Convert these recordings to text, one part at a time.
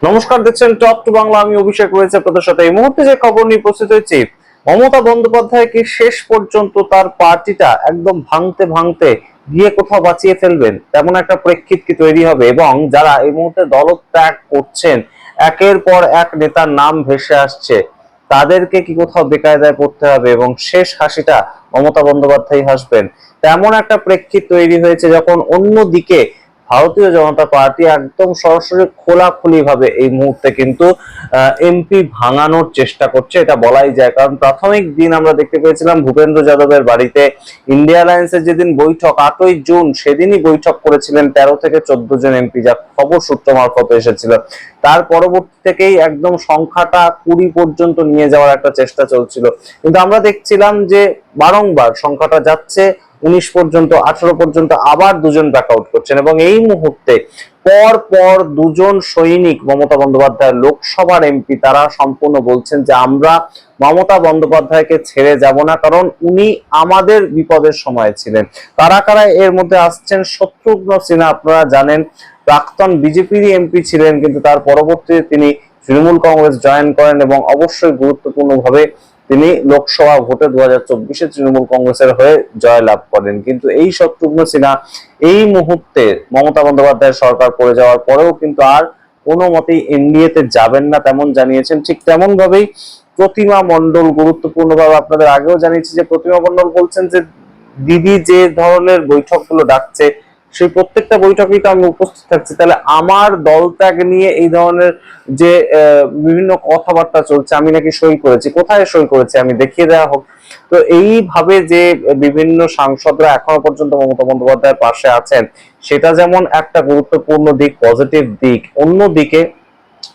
নমস্কার, দেখছেন top two Bangla. আমি অভিষেক রয়েছে আপনাদের সাথে। এই মুহূর্তে যে খবর নিয়ে উপস্থিত হয়েছি, মমতা বন্দ্যোপাধ্যায় কি শেষ পর্যন্ত তার পার্টিটা একদম ভাঙতে ভাঙতে গিয়ে কোথাও বাঁচিয়ে ফেলবেন, তেমন একটা প্রেক্ষিত কি তৈরি হবে? এবং যারা এই মুহূর্তে দলত্যাগ করছেন, একের পর এক নেতার নাম ভেসে আসছে, তাদেরকে কি কোথাও বেকায়দায় পড়তে হবে এবং শেষ হাসিটা মমতা বন্দ্যোপাধ্যায় হাসবেন, তেমন একটা প্রেক্ষিত তৈরি হয়েছে যখন অন্যদিকে ভারতীয় জনতা পার্টি একদম সরাসরি খোলাখুলি ভাবে এই মুহূর্তে কিন্তু এমপি ভাঙানোর চেষ্টা করছে, এটা বলাই যায়। কারণ প্রাথমিক দিন আমরা দেখতে পেয়েছিলাম ভূপেন্দ্র যাদবের বাড়িতে ইন্ডিয়া অ্যালায়েন্সের যেদিন বৈঠক 8ই জুন, সেদিনই বৈঠক করেছিলেন 13 থেকে 14 জন এমপি, যা খবর সূত্র মারফত এসেছিল। তার পরবর্তী থেকেই একদম সংখ্যাটা 20 পর্যন্ত নিয়ে যাওয়ার একটা চেষ্টা চলছিল, কিন্তু আমরা দেখছিলাম যে বারংবার সংখ্যাটা যাচ্ছে 19 পর্যন্ত, 18 পর্যন্ত, আবার দুজন ব্যাকআউট করছেন। এবং এই মুহূর্তে পর পর দুজন সৈনিক মমতা বন্দ্যোপাধ্যায়ের লোকসভার এমপি, তারা সম্পূর্ণ বলছেন যে আমরা মমতা বন্দ্যোপাধ্যায়কে ছেড়ে যাব না, কারণ উনি আমাদের বিপদের সময় ছিলেন। কারা কারা এর মধ্যে আসছেন? শত্রুঘ্ন সিনহা, আপনারা জানেন, প্রাক্তন বিজেপির এমপি ছিলেন, কিন্তু তার পরবর্তীতে তিনি তৃণমূল কংগ্রেস জয়েন করেন এবং অবশ্যই গুরুত্বপূর্ণভাবে তিনি লোকসভা ভোটে 2024-এ তৃণমূল কংগ্রেসের হয়ে জয়লাভ করেন। কিন্তু এই শত্রুঘ্ন সিনহা এই মুহূর্তে মমতা বন্দ্যোপাধ্যায়ের সরকার পড়ে যাওয়ার পরেও কিন্তু আর কোনো মতেই এনডিএতে যাবেন না, তেমন জানিয়েছেন। ঠিক তেমন ভাবেই প্রতিমা মণ্ডল, গুরুত্বপূর্ণভাবে আপনাদের আগেও জানিয়েছি যে প্রতিমা মণ্ডল বলছেন যে দিদি যে ধরনের বৈঠকগুলো ডাকছে, সেই প্রত্যেকটা বৈঠকেই তো আমি উপস্থিত থাকছি, তাহলে আমার দল ত্যাগ নিয়ে এই ধরনের যে বিভিন্ন কথাবার্তা চলছে, আমি নাকি সই করেছি, কোথায় সই করেছি আমি দেখিয়ে দেওয়া হোক। তো এইভাবে যে বিভিন্ন সাংসদরা এখনো পর্যন্ত মমতা বন্দ্যোপাধ্যায়ের পাশে আছেন, সেটা যেমন একটা গুরুত্বপূর্ণ দিক, পজিটিভ দিক। অন্যদিকে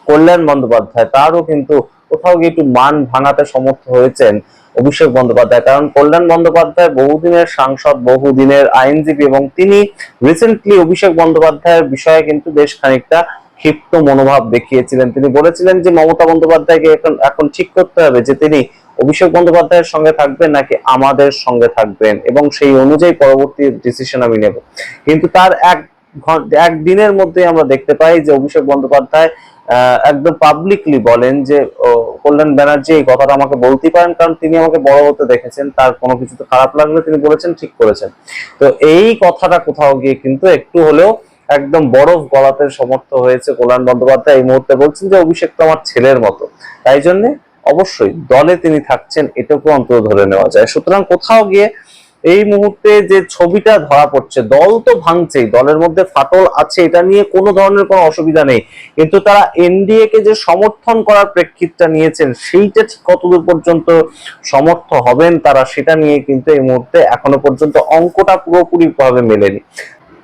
কল্যাণ বন্দ্যোপাধ্যায়, তারও কিন্তু কোথাও গিয়ে একটু মান ভাঙাতে সমর্থ হয়েছেন অভিষেক বন্দ্যোপাধ্যায়। কারণ কল্যাণ বন্দ্যোপাধ্যায় বহুদিনের সাংসদ, বহুদিনের আইনজীবী, এবং তিনি রিসেন্টলি অভিষেক বন্দ্যোপাধ্যায়ের বিষয়ে কিন্তু বেশ খানিকটা ক্ষিপ্ত মনোভাব দেখিয়েছিলেন। তিনি বলেছিলেন যে মমতা বন্দ্যোপাধ্যায়কে এখন এখন ঠিক করতে হবে যে তিনি অভিষেক বন্দ্যোপাধ্যায়ের সঙ্গে থাকবেন নাকি আমাদের সঙ্গে থাকবেন, এবং সেই অনুযায়ী পরবর্তী ডিসিশন আমি নেব। কিন্তু তার একদিনের মধ্যে আমরা দেখতে পাই যে অভিষেক বন্দ্যোপাধ্যায় একদম পাবলিকলি বলেন যে কল্যাণ ব্যানার্জি এই কথাটা আমাকে বলতেই পারেন, কারণ তিনি আমাকে বড় হতে দেখেছেন, তার কোনো কিছুতে খারাপ লাগলে তিনি বলেছেন ঠিক করেছেন। তো এই কথাটা কোথাও গিয়ে কিন্তু একটু হলেও একদম বরফ গলাতে সমর্থ হয়েছে কল্যাণ বন্দ্যোপাধ্যায়। এই মুহূর্তে বলছেন যে অভিষেক তো আমার ছেলের মতো, তাই জন্য অবশ্যই দলে তিনি থাকছেন, এটুকু অন্তত ধরে নেওয়া যায়। সুতরাং কোথাও গিয়ে এই মুহূর্তে যে ছবিটা ধরা পড়ছে, দল তো ভাঙছেই, দলের মধ্যে ফাটল আছে, এটা নিয়ে কোনো ধরনের কোনো অসুবিধা নেই, কিন্তু তারা এনডিএ কে যে সমর্থন করার প্রেক্ষিতটা নিয়েছেন, সেইটা ঠিক কতদূর পর্যন্ত সমর্থ হবেন তারা, সেটা নিয়ে কিন্তু এই মুহূর্তে এখনো পর্যন্ত অঙ্কটা পুরোপুরি ভাবে মেলেনি।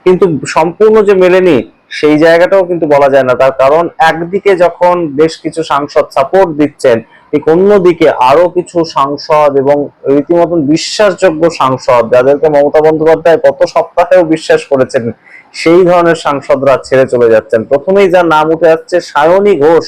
কিন্তু সম্পূর্ণ যে মেলেনি সেই জায়গাটাও কিন্তু বলা যায় না, তার কারণ একদিকে যখন বেশ কিছু সাংসদ সাপোর্ট দিচ্ছেন, ঠিক অন্যদিকে আরো কিছু সাংসদ এবং রীতিমতন বিশ্বাসযোগ্য সাংসদ, যাদেরকে মমতা বন্দ্যোপাধ্যায় গত সপ্তাহেও বিশ্বাস করেছেন, সেই ধরনের সাংসদরা ছেড়ে চলে যাচ্ছেন। প্রথমেই যার নাম উঠে আসছে সায়নী ঘোষ।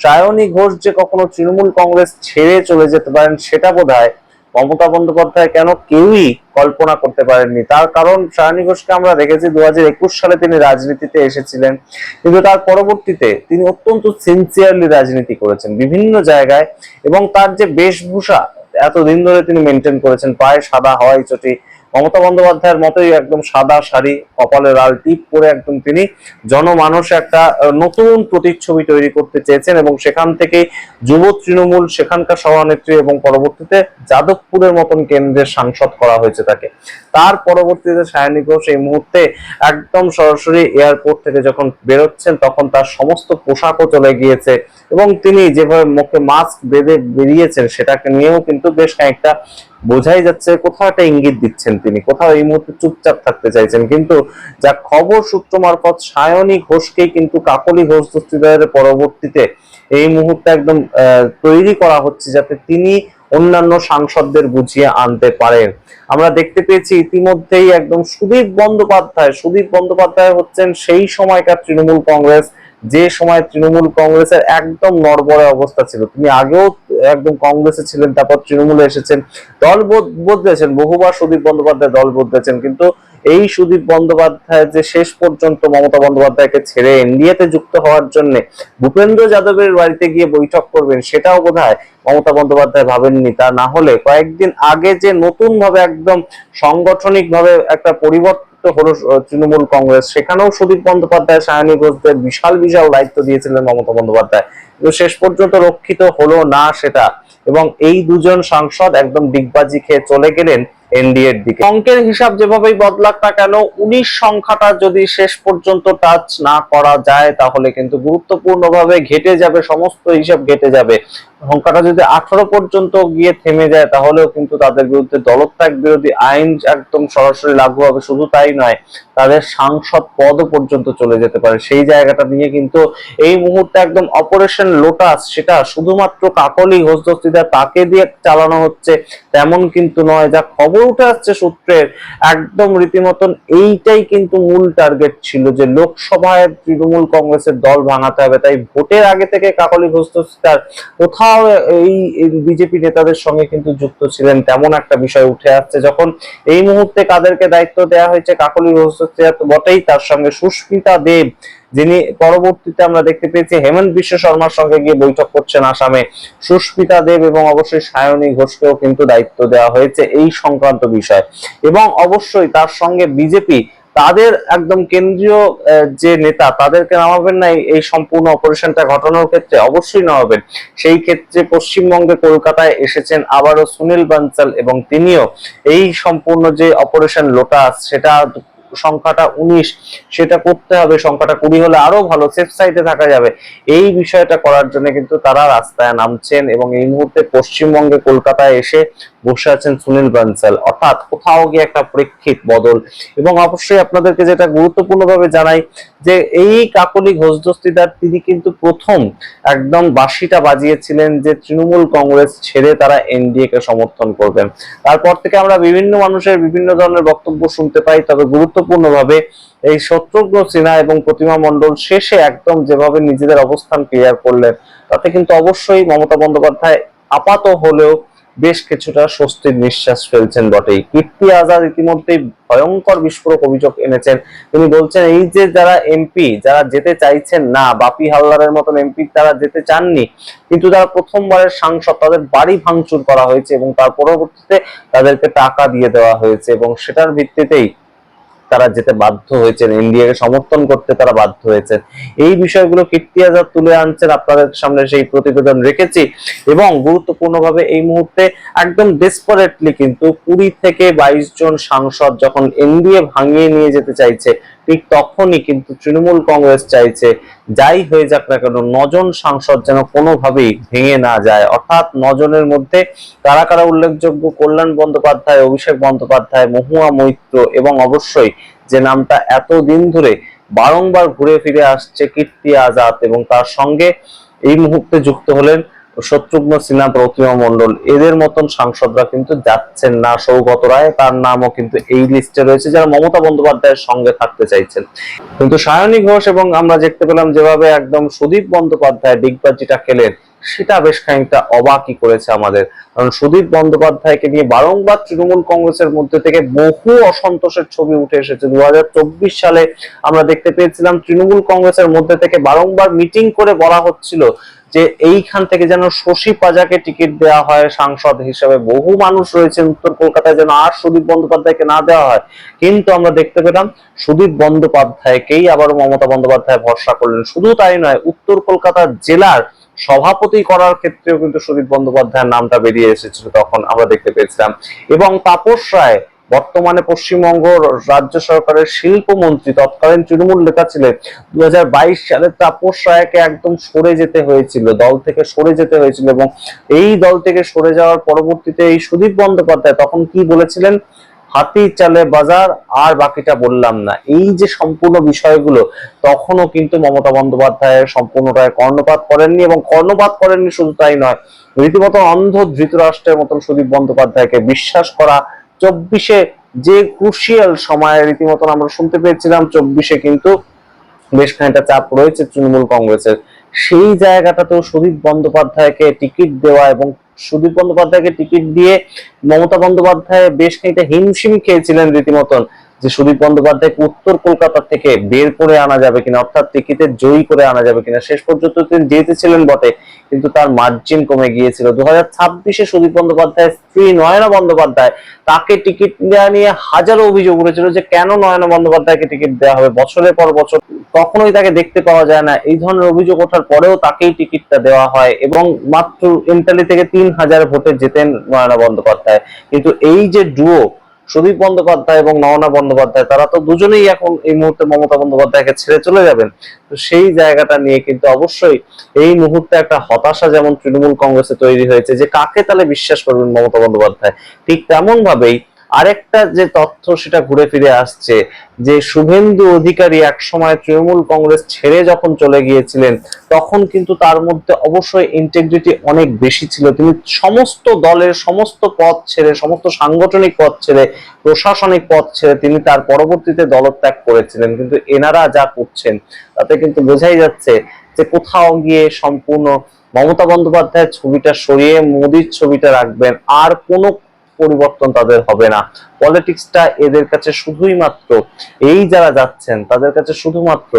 সায়নী ঘোষ যে কখনো তৃণমূল কংগ্রেস ছেড়ে চলে যেতে পারেন, সেটা বোধহয় মমতা বন্দ্যোপাধ্যায় কেন কেউই কল্পনা করতে পারেননি। তার কারণ সায়নী ঘোষকে আমরা দেখেছি 2021 সালে তিনি রাজনীতিতে এসেছিলেন, কিন্তু তার পরবর্তীতে তিনি অত্যন্ত সিনসিয়ারলি রাজনীতি করেছেন বিভিন্ন জায়গায়, এবং তার যে বেশভূষা এতদিন ধরে তিনি মেনটেন করেছেন, প্রায় সাদা হওয়াই চটি, মমতা বন্দ্যোপাধ্যায়ের মতোই একদম সাদা শাড়ি, কপালে লাল টিপ পরে একদম তিনি জনমানসে একটা নতুন প্রতিচ্ছবি তৈরি করতে চেয়েছেন, এবং সেখান থেকে যুব তৃণমূল, সেখানকার সভানেত্রী, এবং পরবর্তীতে যাদবপুরের মতন কেন্দ্রের সাংসদ করা হয়েছে তাকে। তার পরবর্তীতে সায়নী ঘোষ এই মুহূর্তে একদম সরাসরি এয়ারপোর্ট থেকে যখন বেরোচ্ছেন, তখন তার সমস্ত পোশাকও চলে গিয়েছে, এবং তিনি যেভাবে মুখে মাস্ক বেঁধে বেরিয়েছেন, সেটাকে নিয়েও কিন্তু বেশ খানিকটা বোঝাই যাচ্ছে, কোথাও একটা ইঙ্গিত দিচ্ছেন তিনি, কোথাও এই মুহূর্তে চুপচাপ থাকতে চাইছেন। কিন্তু যা খবর সূত্র মারফত সায়নী ঘোষকেই কিন্তু কাকলি ঘোষ দস্তিদারের পরবর্তীতে এই মুহূর্তে একদম তৈরি করা হচ্ছে, যাতে তিনি অন্যান্য সাংসদদের বুঝিয়ে আনতে পারেন। আমরা দেখতে পেয়েছি ইতিমধ্যেই একদম সুদীপ বন্দ্যোপাধ্যায় হচ্ছেন সেই সময়কার তৃণমূল কংগ্রেস, যে সময় তৃণমূল কংগ্রেসের একদম নড়বড়ে অবস্থা ছিল। তিনি আগেও একদম কংগ্রেসে ছিলেন, তারপর তৃণমূলে এসেছেন, দল বদলেছেন বহুবার, সুদীপ বন্দ্যোপাধ্যায় দল বদলেছেন, কিন্তু এই সুদীপ বন্দ্যোপাধ্যায় যে শেষ পর্যন্ত মমতা বন্দ্যোপাধ্যায়কে ছেড়ে এনডিএতে যুক্ত হওয়ার জন্য ভূপেন্দ্র যাদবের বাড়িতে গিয়ে বৈঠক করবেন, সেটাও বোধহয় মমতা বন্দ্যোপাধ্যায় ভাবেননি। তা না হলে কয়েকদিন আগে যে নতুন ভাবে একদম সাংগঠনিক ভাবে একটা পরিবর্তিত হলো তৃণমূল কংগ্রেস, সেখানেও সুদীপ বন্দ্যোপাধ্যায় সায়নী ঘোষদের বিশাল বিশাল দায়িত্ব দিয়েছিলেন মমতা বন্দ্যোপাধ্যায়, কিন্তু শেষ পর্যন্ত রক্ষিত হলো না সেটা। এবং এই দুজন সাংসদ একদম ডিগবাজি খেয়ে চলে গেলেন এনডিএর দিকে। অঙ্কের হিসাব যেভাবেই বদলাক না কেন, 19 সংখ্যাটা যদি শেষ পর্যন্ত টাচ না করা যায় তাহলে কিন্তু গুরুত্বপূর্ণভাবে ঘেটে যাবে, সমস্ত হিসাব ঘেটে যাবে। সংখ্যাটা যদি 18 পর্যন্ত গিয়ে থেমে যায় তাহলেও কিন্তু তাদের বিরুদ্ধে দলত্যাগ বিরোধী আইন একদম সরাসরি লাগু হবে। শুধু তাই নয়, তাদের সাংসদ পদও পর্যন্ত চলে যেতে পারে। সেই জায়গাটা নিয়ে কিন্তু এই মুহূর্তে একদম অপারেশন লোটাস, সেটা শুধুমাত্র কাকলি ঘোষ দস্তিদার তাকে দিয়ে চালানো হচ্ছে তেমন কিন্তু নয়। যা খবর উঠে আসছে সূত্রের, একদম রীতিমতন এইটাই কিন্তু মূল টার্গেট ছিল, যে লোকসভায় তৃণমূল কংগ্রেসের দল ভাঙাতে হবে। তাই ভোটের আগে থেকে কাকলি ঘোষ দস্তিদার কোথাও এই বিজেপি নেতাদের সঙ্গে কিন্তু যুক্ত ছিলেন, তেমন একটা বিষয় উঠে আসছে। যখন এই মুহূর্তে কাদেরকে দায়িত্ব দেওয়া হয়েছে, কাকলি ঘোষ দস্তিদার তো বটেই, তার সঙ্গে সুস্মিতা দেব, যিনি পরবর্তীতে আমরা দেখতে পেয়েছি হেমন্ত বিশ্ব শর্মার সঙ্গে গিয়ে বৈঠক করছেন আসামে, সুস্মিতা দেব এবং অবশ্যই সায়নী ঘোষকেও কিন্তু দায়িত্ব দেওয়া হয়েছে এই সংক্রান্ত বিষয়। এবং অবশ্যই তার সঙ্গে বিজেপি তাদের একদম কেন্দ্রীয় যে নেতা, তাদেরকে নামাবেন না এই সম্পূর্ণ অপারেশনটা ঘটানোর ক্ষেত্রে? অবশ্যই নামাবেন। সেই ক্ষেত্রে পশ্চিমবঙ্গে কলকাতায় এসেছেন আবারও সুনীল বানসাল, এবং তিনিও এই সম্পূর্ণ যে অপারেশন লোটাস, সেটা সংখ্যাটা 19 সেটা করতে হবে, সংখ্যাটা 20 হলে আরো ভালো, সেফ সাইডে থাকা যাবে। এই বিষয়টা করার জন্য কিন্তু তারা রাস্তায় নামছেন, এবং এই মুহূর্তে পশ্চিমবঙ্গে কলকাতায় এসে বসে আছেন সুনীল বানসাল। অর্থাৎ কোথাও গিয়ে একটা প্রেক্ষিত বদল। এবং অবশ্যই আপনাদেরকে যেটা গুরুত্বপূর্ণভাবে জানাই, যে এই কাকলি ঘোষ দস্তিদার তিনি কিন্তু প্রথম একদম বাঁশিটা বাজিয়েছিলেন যে তৃণমূল কংগ্রেস ছেড়ে তারা এনডিএ কে সমর্থন করবেন। তারপর থেকে আমরা বিভিন্ন মানুষের বিভিন্ন ধরনের বক্তব্য শুনতে পাই, তবে গুরুত্বপূর্ণভাবে এই শত্রুঘ্ন সিনহা এবং প্রতিমা মণ্ডল শেষে একদম যেভাবে নিজেদের অবস্থান ক্লিয়ার করলেন, তাতে কিন্তু অবশ্যই মমতা বন্দ্যোপাধ্যায় আপাত হলেও বেশ কিছুটা স্বস্তির নিঃশ্বাস ফেলছেন বটেই। কীর্তি আজাদ ইতিমধ্যেই ভয়ঙ্কর বিস্ফোরক অভিযোগ এনেছেন। তিনি বলছেন, এই যে যারা এমপি যারা যেতে চাইছেন না, বাপি হালদারের মতন এমপি তারা যেতে চাননি, কিন্তু তারা প্রথমবারের সাংসদ, তাদের বাড়ি ভাঙচুর করা হয়েছে এবং তার পরবর্তীতে তাদেরকে টাকা দিয়ে দেওয়া হয়েছে, এবং সেটার ভিত্তিতেই তারা যেতে বাধ্য হয়েছেন, এনডিএ কে সমর্থন করতে তারা বাধ্য হয়েছেন। এই বিষয়গুলো কীর্তি আজাদ তুলে আনছেন, আপনাদের সামনে সেই প্রতিবেদন রেখেছি। এবং গুরুত্বপূর্ণভাবে এই মুহূর্তে একদম ডেসপারেটলি কিন্তু 20 থেকে 22 জন সাংসদ যখন এনডিএ ভাঙিয়ে নিয়ে যেতে চাইছে, ঠিক তখনই কিন্তু তৃণমূল কংগ্রেস চাইছে যাই হয়ে যাক না কেন 9 জন সাংসদ যেন কোনোভাবেই ভেঙে না যায়। অর্থাৎ 9 জনের মধ্যে কারা কারা উল্লেখযোগ্য, কল্যাণ বন্দ্যোপাধ্যায়, অভিষেক বন্দ্যোপাধ্যায়, মহুয়া মৈত্র, এবং অবশ্যই যে নামটা এতদিন ধরে বারংবার ঘুরে ফিরে আসছে কীর্তি আজাদ, এবং তার সঙ্গে এই মুহূর্তে যুক্ত হলেন শত্রুঘ্ন সিনহা, প্রতিমা মণ্ডল। এদের মতন সাংসদরা কিন্তু যাচ্ছেন না। সৌগত রায়, তার নামও কিন্তু এই লিস্টে রয়েছে যারা মমতা বন্দ্যোপাধ্যায়ের সঙ্গে থাকতে চাইছেন। কিন্তু সায়নী ঘোষ এবং আমরা দেখতে পেলাম যেভাবে একদম সুদীপ বন্দ্যোপাধ্যায় ডিগবাজিটা খেলেন, সেটা বেশ খানিকটা অবাকই করেছে আমাদের। কারণ সুদীপ বন্দ্যোপাধ্যায়কে নিয়ে বারংবার তৃণমূল কংগ্রেসের মধ্যে থেকে বহু অসন্তোষের ছবি উঠে এসেছে। 2024 সালে আমরা দেখতে পেয়েছিলাম তৃণমূল কংগ্রেসের মধ্যে থেকে বারংবার মিটিং করে বলা হচ্ছিল যে এইখান থেকে যেন শশী পাজাকে টিকিট দেওয়া হয় সাংসদ হিসেবে। বহু মানুষ রয়েছেন উত্তর কলকাতায়, যেন আর সুদীপ বন্দ্যোপাধ্যায়কে না দেওয়া হয়। কিন্তু আমরা দেখতে পেলাম সুদীপ বন্দ্যোপাধ্যায়কেই আবার মমতা বন্দ্যোপাধ্যায় ভরসা করলেন। শুধু তাই নয়, উত্তর কলকাতার জেলার সভাপতি করার ক্ষেত্রেও কিন্তু সুদীপ বন্দ্যোপাধ্যায়ের নামটা বেরিয়ে এসেছিল, তখন আমরা দেখতে পেয়েছিলাম। এবং তাপস রায় বর্তমানে পশ্চিমবঙ্গ রাজ্য সরকারের শিল্পমন্ত্রী, তৎকালীন তৃণমূল নেতা ছিলেন। 2022 সালে তাপস রায়কে একদম সরে যেতে হয়েছিল, দল থেকে সরে যেতে হয়েছিল, এবং এই দল থেকে সরে যাওয়ার পরবর্তীতে এই সুদীপ বন্দ্যোপাধ্যায় তখন কি বলেছিলেন, হাতি চালে বাজার, আর বাকিটা বললাম না। এই যে সম্পূর্ণ বিষয়গুলো তখনও কিন্তু মমতা বন্দ্যোপাধ্যায়ের সম্পূর্ণটায় কর্ণপাত করেননি, এবং কর্ণপাত করেননি শুধু তাই নয়, রীতিমতো অন্ধ ধৃতরাষ্ট্রের মতন সুদীপ বন্দ্যোপাধ্যায়কে বিশ্বাস করা। 24-এ যে ক্রুশিয়াল সময়ে রীতিমতন আমরা শুনতে পেয়েছিলাম 24-এ কিন্তু বেশ খানিকটা চাপ রয়েছে তৃণমূল কংগ্রেসের, সেই জায়গাটাতেও সুদীপ বন্দ্যোপাধ্যায়কে টিকিট দেওয়া এবং সুদীপ বন্দ্যোপাধ্যায়কে টিকিট দিয়ে মমতা বন্দ্যোপাধ্যায় বেশ খানিকটা হিমশিম খেয়েছিলেন রীতিমতন, যে সুদীপ বন্দ্যোপাধ্যায়কে উত্তর কলকাতা থেকে বের করে আনা যাবে কিনা, অর্থাৎ টিকিটে জয়ী করে আনা যাবে কিনা। শেষ পর্যন্ত তিনি জিতেছিলেন বটে, কিন্তু তার মার্জিন কমে গিয়েছিল। 2026-এ সুদীপ বন্দ্যোপাধ্যায়ের স্ত্রী নয়না বন্দ্যোপাধ্যায় তাকে টিকিট দেওয়া নিয়ে হাজারো অভিযোগ উঠেছিল যে কেন নয়না বন্দ্যোপাধ্যায়কে টিকিট দেওয়া হবে, বছরের পর বছর কখনোই তাকে দেখতে পাওয়া যায় না। এই ধরনের অভিযোগ ওঠার পরেও তাকেই টিকিটটা দেওয়া হয় এবং মাত্র এন্টালি থেকে 3000 ভোটে জেতেন নয়না বন্দ্যোপাধ্যায়। কিন্তু এই যে ডুও সুদীপ বন্দ্যোপাধ্যায় এবং নয়না বন্দ্যোপাধ্যায়, তারা তো দুজনেই এখন এই মুহূর্তে মমতা বন্দ্যোপাধ্যায়কে ছেড়ে চলে যাবেন। তো সেই জায়গাটা নিয়ে কিন্তু অবশ্যই এই মুহূর্তে একটা হতাশা যেমন তৃণমূল কংগ্রেসে তৈরি হয়েছে, যে কাকে তাহলে বিশ্বাস করবেন মমতা বন্দ্যোপাধ্যায়। ঠিক তেমন ভাবেই আরেকটা যে তথ্য সেটা ঘুরে ফিরে আসছে, যে শুভেন্দু অধিকারী এক সময় তৃণমূল কংগ্রেস ছেড়ে যখন চলে গিয়েছিলেন, তখন কিন্তু তার মধ্যে অবশ্যই ইন্টেগ্রিটি অনেক বেশি ছিল। তিনি সমস্ত দলের সমস্ত পদ ছেড়ে, সমস্ত সাংগঠনিক পদ ছেড়ে, প্রশাসনিক পদ ছেড়ে তিনি তার পরবর্তীতে দলত্যাগ করেছিলেন। কিন্তু এনারা যা করছেন তাতে কিন্তু বোঝাই যাচ্ছে যে কোথাও গিয়ে সম্পূর্ণ মমতা বন্দ্যোপাধ্যায়ের ছবিটা সরিয়ে মোদির ছবিটা রাখবেন, আর কোনো পরিবর্তন তাদের হবে না। পলিটিক্সটা এদের কাছে শুধুই মাত্র, এই যারা যাচ্ছেন তাদের কাছে শুধুমাত্র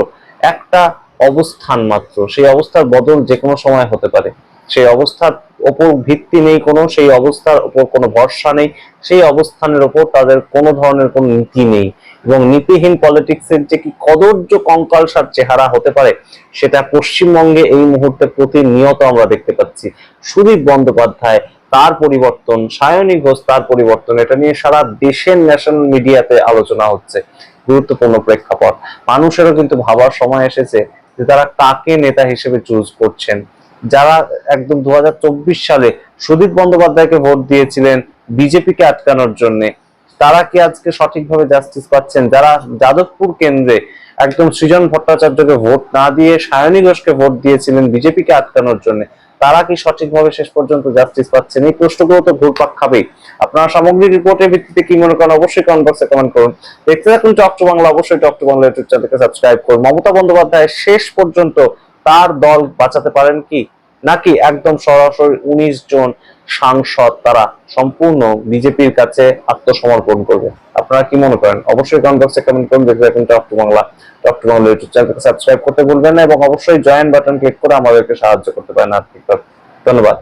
একটা অবস্থান মাত্র। সেই অবস্থার বদল যে কোনো সময় হতে পারে, সেই অবস্থার ওপর ভিত্তি নেই কোনো, সেই অবস্থার ওপর কোনো ভরসা নেই, সেই অবস্থানের ওপর তাদের কোনো ধরনের কোনো নীতি নেই। এবং নীতিহীন পলিটিক্সের যে কি কদর্য কঙ্কালসার চেহারা হতে পারে, সেটা পশ্চিমবঙ্গে এই মুহূর্তে প্রতিনিয়ত আমরা দেখতে পাচ্ছি। সুদীপ বন্দ্যোপাধ্যায় তার পরিবর্তন, সায়নী ঘোষ তার পরিবর্তন, এটা নিয়ে সারা দেশের ন্যাশনাল মিডিয়াতে আলোচনা হচ্ছে। গুরুত্বপূর্ণ প্রেক্ষাপট। মানুষেরও কিন্তু ভাবার সময় এসেছে যে তারা কাকে নেতা হিসেবে চুজ করছেন। যারা একদম 2024 সালে সুদীপ বন্দ্যোপাধ্যায়কে ভোট দিয়েছিলেন বিজেপিকে আটকানোর জন্য, তারা কি আজকে সঠিকভাবে জাস্টিস পাচ্ছেন? যারা যাদবপুর কেন্দ্রে একদম সৃজন ভট্টাচার্যকে ভোট না দিয়ে সায়নী ঘোষকে ভোট দিয়েছিলেন বিজেপিকে আটকানোর জন্য, তারা কি সঠিকভাবে শেষ পর্যন্ত জাস্টিস পাচ্ছেন? এই প্রশ্নগুলো তো ঘুরপাক খাবেই। আপনারা সামগ্রিক রিপোর্টের ভিত্তিতে কি মনে করেন অবশ্যই কমেন্ট বক্সে কমেন্ট করুন। দেখতে থাকুন টক টু বাংলা, অবশ্যই টক টু বাংলা ইউটিউব চ্যানেলকে সাবস্ক্রাইব করুন। মমতা বন্দ্যোপাধ্যায় শেষ পর্যন্ত তার দল বাঁচাতে পারেন কি, নাকি একদম সরাসরি 19 জন সাংসদ তারা সম্পূর্ণ বিজেপির কাছে আত্মসমর্পণ করবে? আপনারা কি মনে করেন অবশ্যই কমেন্ট বক্সে কমেন্ট করুন। দেখতে থাকুন talk to Bangla. Talk to Bangla YouTube চ্যানেলকে সাবস্ক্রাইব করতে ভুলবেন না এবং অবশ্যই জয়েন বাটন ক্লিক করে আমাদেরকে সাহায্য করতে পারেন আর্থিকভাবে। ধন্যবাদ।